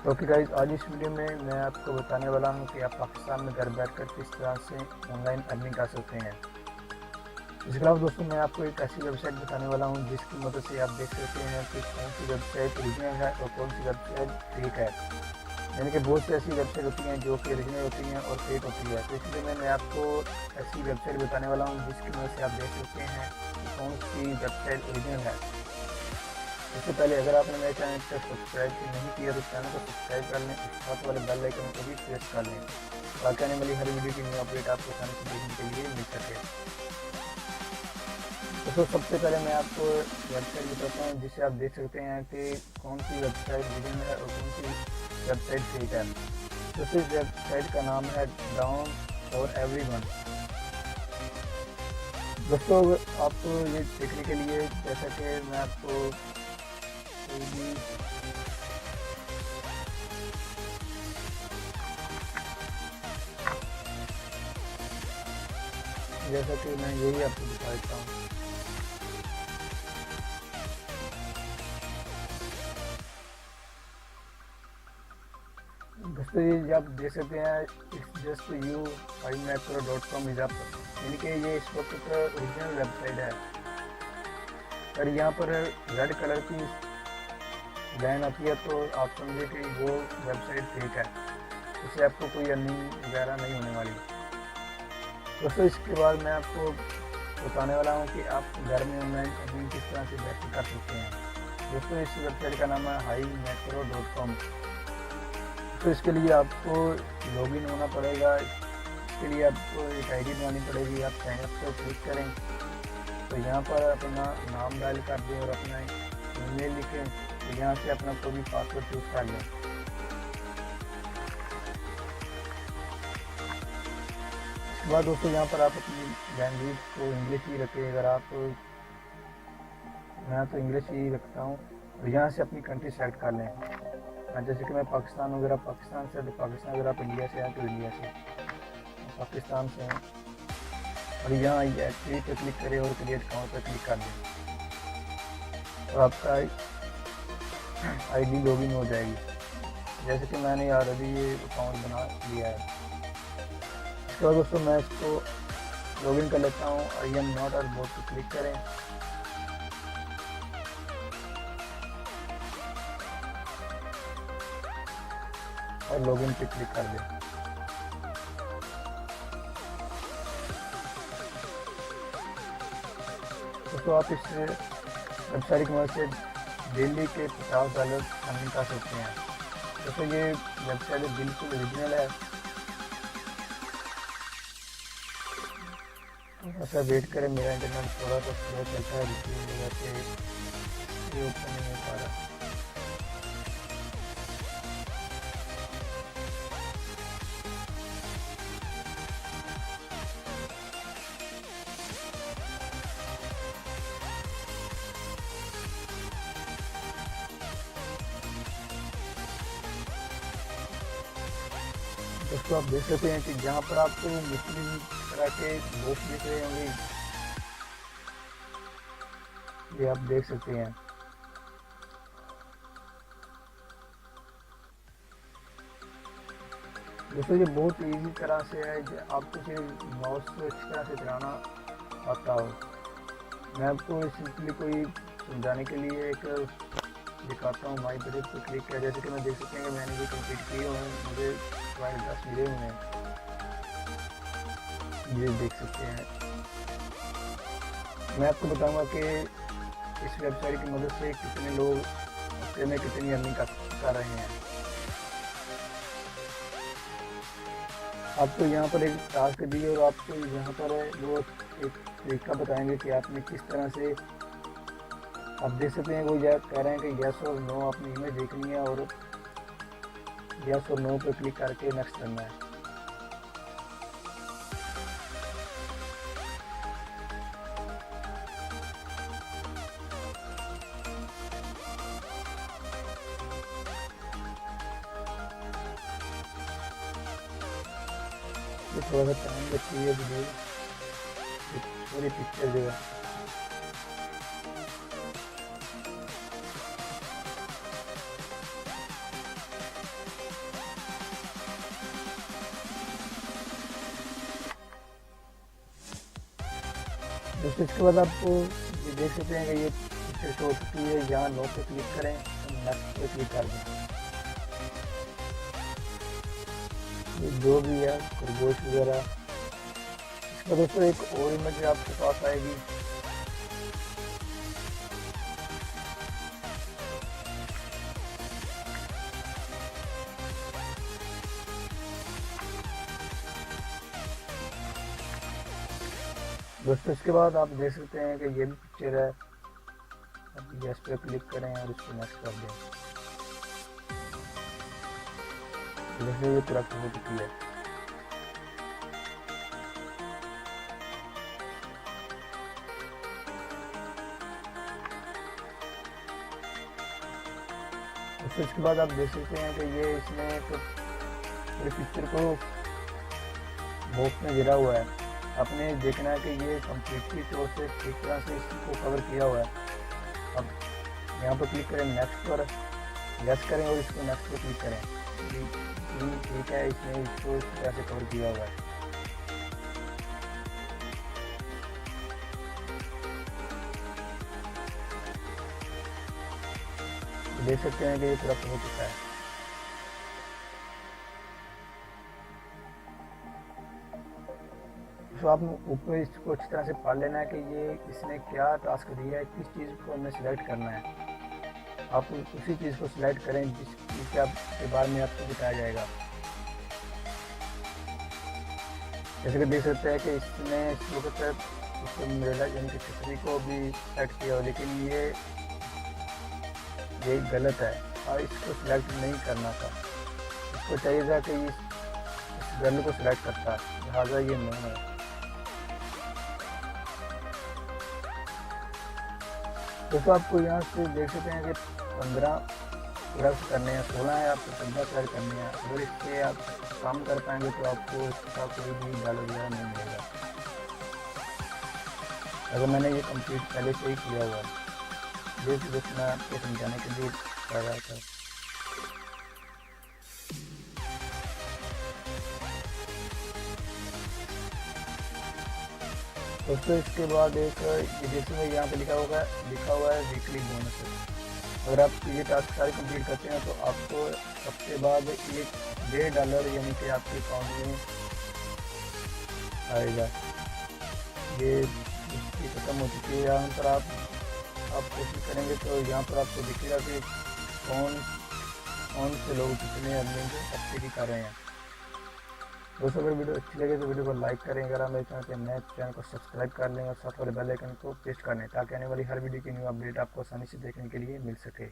Okay guys, आज इस video में मैं आपको बताने वाला हूं कि आप पाकिस्तान में घर बैठकर किस तरह से ऑनलाइन अर्निंग कर सकते हैं। इसके अलावा दोस्तों मैं आपको एक ऐसी वेबसाइट बताने वाला हूं जिसकी मदद से आप देख सकते हैं कि कौन सी वेबसाइट ओरिजिनल है और कौन सी वेबसाइट फेक है। यानी कि बहुत सी ऐसी वेबसाइट होती हैं जो कि ओरिजिनल होती हैं और फेक होती है। तो इसलिए मैं आपको ऐसी वेबसाइट बताने वाला हूँ जिसकी मदद से आप देख सकते हैं कि कौन सी वेबसाइट ओरिजिनल है। इससे पहले अगर आपने मेरे चैनल को सब्सक्राइब नहीं किया तो चैनल को सब्सक्राइब कर लें, साथ वाले बेल आइकन को भी प्रेस कर लें ताकि आने वाली हर वीडियो की न्यू अपडेट आपको आसानी से देखने के लिए मिल सके। तो सबसे पहले मैं आपको वेबसाइट बताता हूँ जिससे आप देख सकते हैं कि कौन सी वेबसाइट ओरिजिनल है और कौन सी वेबसाइट फेक है। तो इस वेबसाइट का नाम है डाउन फॉर एवरीवन। दोस्तों आपको ये देखने के लिए जैसा कि मैं आपको जैसा कि मैं यही आपको दिखा देता हूँ। दोस्तों ये आप देख सकते हैं it's just you hivemicro.com is up, यानी कि ये इस वक्त ओरिजिनल वेबसाइट है। और यहाँ पर रेड कलर की लाइन आती है तो आप समझे कि वो वेबसाइट फेक है, इससे आपको कोई अर्निंग वगैरह नहीं होने वाली। दोस्तों इसके बाद मैं आपको बताने वाला हूँ कि आप घर में ऑनलाइन अर्निंग किस तरह से बेहतर कर सकते हैं। दोस्तों इस वेबसाइट का नाम है hivemicro.com। तो इसके लिए आपको लॉगिन होना पड़ेगा। इसके लिए आपको एक आईडी बनानी पड़ेगी। आप साइन अप पर क्लिक करें तो यहाँ पर अपना नाम डायल कर दें और अपना ईमेल लिखें। तो यहाँ से अपना कोई भी पासवर्ड चूज कर लें। उसके बाद दोस्तों यहाँ पर आप अपनी लैंग्वेज को इंग्लिश ही रखें। अगर आप मैं तो इंग्लिश ही रखता हूँ। और यहाँ से अपनी कंट्री सेलेक्ट कर लें। जैसे कि मैं पाकिस्तान वगैरह पाकिस्तान से, तो पाकिस्तान अगर आप इंडिया से हैं तो इंडिया से, पाकिस्तान से हैं। और यहाँ एक्टिव पे क्लिक करें और क्रिएट अकाउंट पर क्लिक कर दें तो आपका आईडी लॉगिन हो जाएगी। जैसे कि मैंने ऑलरेडी ये अकाउंट बना लिया है। इसके बाद दोस्तों मैं इसको लॉगिन कर लेता हूँ। आई एम नॉट और बोर्ड पर क्लिक करें। और लॉगिन पे क्लिक कर दें। तो आप इस वेबसाइट की मदद से डेली के $50 अर्निंग कर सकते हैं। तो ये वेबसाइट बिल्कुल ओरिजिनल है। ऐसा वेट करें, मेरा इंटरनेट थोड़ा सा स्लो चलता है जिसकी वजह से ये ओपन नहीं हो पा रहा। दोस्तों आप देख सकते हैं कि जहाँ पर आपको मुख्तलिफ तरह के बॉक्स दिख रहे होंगे, ये आप देख सकते हैं। दोस्तों ये बहुत इजी तरह से है। आपको सिर्फ माउस को अच्छी तरह से चलाना आता हो। मैं आपको सिंपली कोई समझाने के लिए एक दिखाता हूँ। माई बजट पर क्लिक किया, जैसे कि मैं देख सकते हैं कि मैंने भी कंप्लीट किए हुए हैं। मुझे 10 मिले हुए हैं, ये देख सकते हैं। मैं आपको बताऊंगा कि इस वेबसाइट की मदद से कितने लोग हफ्ते में कितनी अर्निंग कर रहे हैं। आपको यहाँ पर एक टास्क दिए और आपको यहाँ पर वो एक तरीका बताएंगे कि आपने किस तरह से, आप देख सकते हैं वो कह रहे हैं कि यस और नो अपनी इमेज देखनी है और यस और नो पर क्लिक करके नेक्स्ट करना है। ये थोड़ा सा टाइम लगती है वीडियो, पूरी पिक्चर जो है। दोस्तों इसके बाद आपको ये देख सकते हैं कि ये पिक्चर शो हो चुकी है। यहाँ नो पे क्लिक करें, नेक्स्ट पे क्लिक कर दें। ये जो भी है खरगोश वगैरह, इसका दोस्तों एक और इमेज आपके पास आएगी। दोस्तों इसके बाद आप देख सकते हैं कि ये भी पिक्चर है। अब इस पर क्लिक करें और इसको नेक्स्ट कर दें। जैसे ये पूरा हो चुकी है। दोस्तों इसके बाद आप देख सकते हैं कि ये इसमें पूरे पिक्चर को बॉक्स में गिरा हुआ है। आपने देखना है कि ये कम्प्लीटली तौर से ठीक तरह से इसको कवर किया हुआ है। अब यहाँ पर क्लिक करें, नेक्स्ट पर यस करें और इसको नेक्स्ट पर क्लिक करें। ठीक है, इसने इसको इस तरह से कवर किया हुआ है। देख सकते हैं कि ये पूरा हो चुका है। तो आप ऊपर इसको अच्छी तरह से पढ़ लेना है कि ये इसने क्या टास्क दिया है, किस चीज़ को हमें सिलेक्ट करना है। आप उसी चीज़ को सिलेक्ट करें जिस चीज़ के बारे में आपको बताया जाएगा। जैसे कि देख सकते हैं कि इसने इस वक्त उसको मिला यानी कि छतरी को भी सेलेक्ट किया, लेकिन ये गलत है और इसको सिलेक्ट नहीं करना था। इसको चाहिए था कि इस गर्ल को सिलेक्ट करता, लिहाजा ये नो है। दोस्तों आपको यहाँ से देख सकते हैं कि 15 प्रोडक्ट करने हैं, 16 है आपको 15 सेलेक्ट करने हैं। अगर इसके आप काम कर पाएंगे तो आपको इसका कोई भी डॉलर वगैरह नहीं मिलेगा। अगर मैंने ये कंप्लीट पहले से ही किया हुआ है, ये दोस्त मैं आपको समझाने के लिए कर रहा था। दोस्तों इसके बाद एक जिसमें यहाँ पे लिखा हुआ है वीकली बोनस। अगर आप ये टास्क सारे कंप्लीट करते हैं तो आपको सबसे बाद $1.5 यानी कि आपके अकाउंट में आएगा। ये इसकी खत्म हो चुकी है। यहाँ पर आप कोशिश करेंगे तो यहाँ पर आपको दिखेगा कि कौन से लोग कितने अर्निंग एक्टिविटी कर रहे हैं। दोस्तों अगर वीडियो अच्छी लगे तो वीडियो को लाइक करें। अगर आप मेरे चैनल पे नए चैनल को सब्सक्राइब कर लें और साथ वाले बेल आइकन को प्रेस कर लें ताकि आने वाली हर वीडियो की न्यू अपडेट आपको आसानी से देखने के लिए मिल सके।